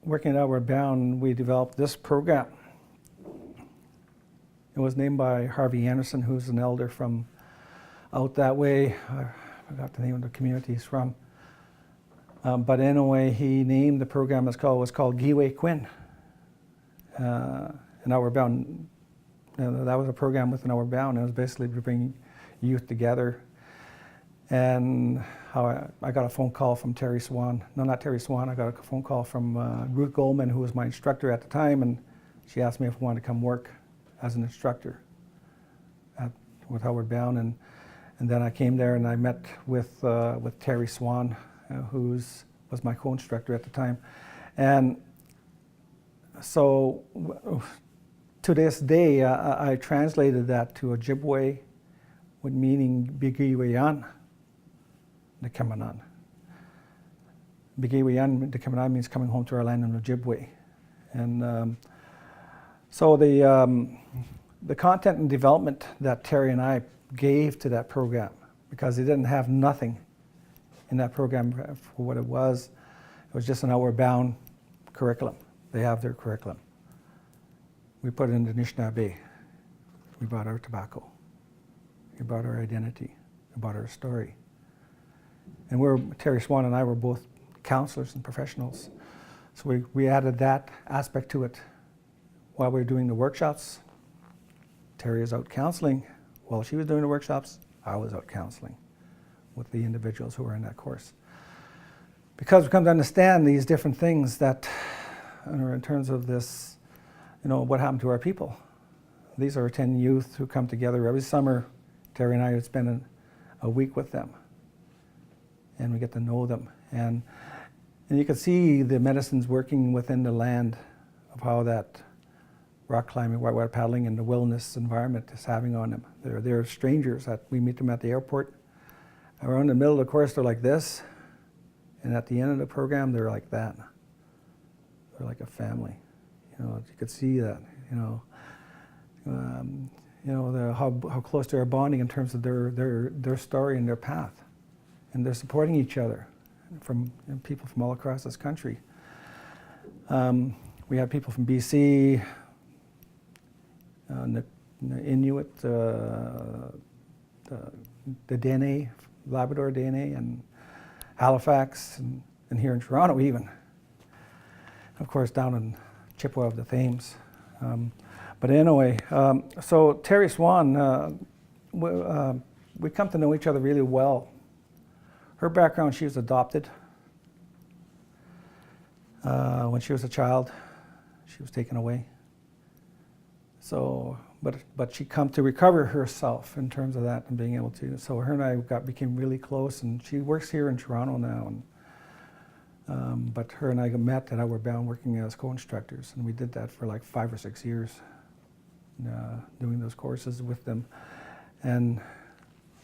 working at Outward Bound, we developed this program. It was named by Harvey Anderson, who's an elder from out that way. I forgot the name of the community he's from. But anyway, he named the program was called Giwe Quinn. And Outward Bound, that was a program within Outward Bound. It was basically to bring youth together. And how I got a phone call from Terry Swan. No, not Terry Swan. I got a phone call from Ruth Goldman, who was my instructor at the time, and she asked me if I wanted to come work as an instructor with Outward Bound. And then I came there and I met with Terry Swan, who was my co-instructor at the time. And so to this day, I translated that to Ojibwe, with meaning Bigiwayan Nikemanan. Bigiwayan Nikemanan means coming home to our land in Ojibwe. And so the content and development that Terry and I gave to that program, because they didn't have nothing in that program for what it was just an Outward Bound curriculum. They have their curriculum. We put it into Anishinaabe. We brought our tobacco. We brought our identity. We brought our story. And Terry Swan and I were both counselors and professionals. So we added that aspect to it. While we were doing the workshops, Terry was out counseling. While she was doing the workshops, I was out counseling with the individuals who were in that course. Because we come to understand these different things that, in terms of this, what happened to our people. These are 10 youth who come together every summer. Terry and I would spend a week with them, and we get to know them. And you can see the medicines working within the land of how that rock climbing, whitewater paddling, and the wilderness environment is having on them. They're strangers. We meet them at the airport. Around the middle of the course, they're like this, and at the end of the program, they're like that. They're like a family. You could see that. How close they are bonding in terms of their story and their path, and they're supporting each other from people from all across this country. We have people from BC, the Inuit, the DNA, Labrador DNA, and Halifax, and here in Toronto even. Of course, down in Chippewa of the Thames. But anyway, so Terry Swan, we come to know each other really well. Her background, she was adopted. When she was a child, she was taken away. So, but she come to recover herself in terms of that and being able to. So her and I became really close, and she works here in Toronto now. And but her and I met at Outward Bound working as co-instructors, and we did that for like 5 or 6 years, doing those courses with them. And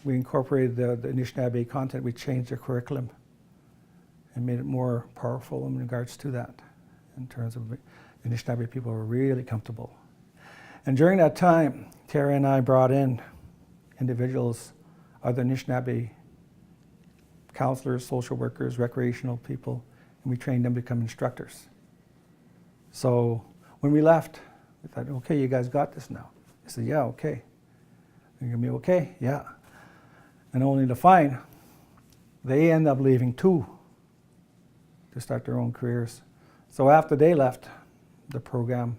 we incorporated the Anishinaabe content. We changed the curriculum and made it more powerful in regards to that. In terms of the Anishinaabe people were really comfortable. And during that time, Terry and I brought in individuals, other Anishinaabe counselors, social workers, recreational people, and we trained them to become instructors. So when we left, we thought, okay, you guys got this now. I said, yeah, okay. You're gonna be okay? Yeah. And only to find they end up leaving too to start their own careers. So after they left the program,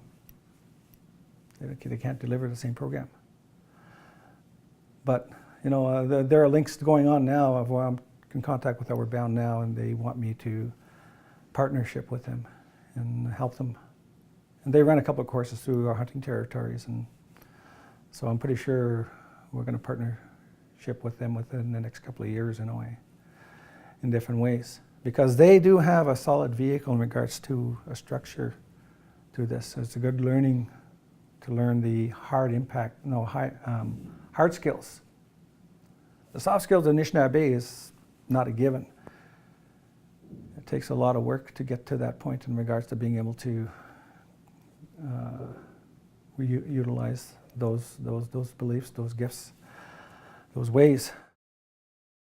they can't deliver the same program. But there are links going on now. I'm in contact with Outward Bound now, and they want me to partnership with them and help them. And they run a couple of courses through our hunting territories, and so I'm pretty sure we're going to partnership with them within the next couple of years in a way, in different ways, because they do have a solid vehicle in regards to a structure to this. It's a good learning to learn the hard skills. The soft skills of Anishinaabe is not a given. It takes a lot of work to get to that point in regards to being able to utilize those beliefs, those gifts, those ways.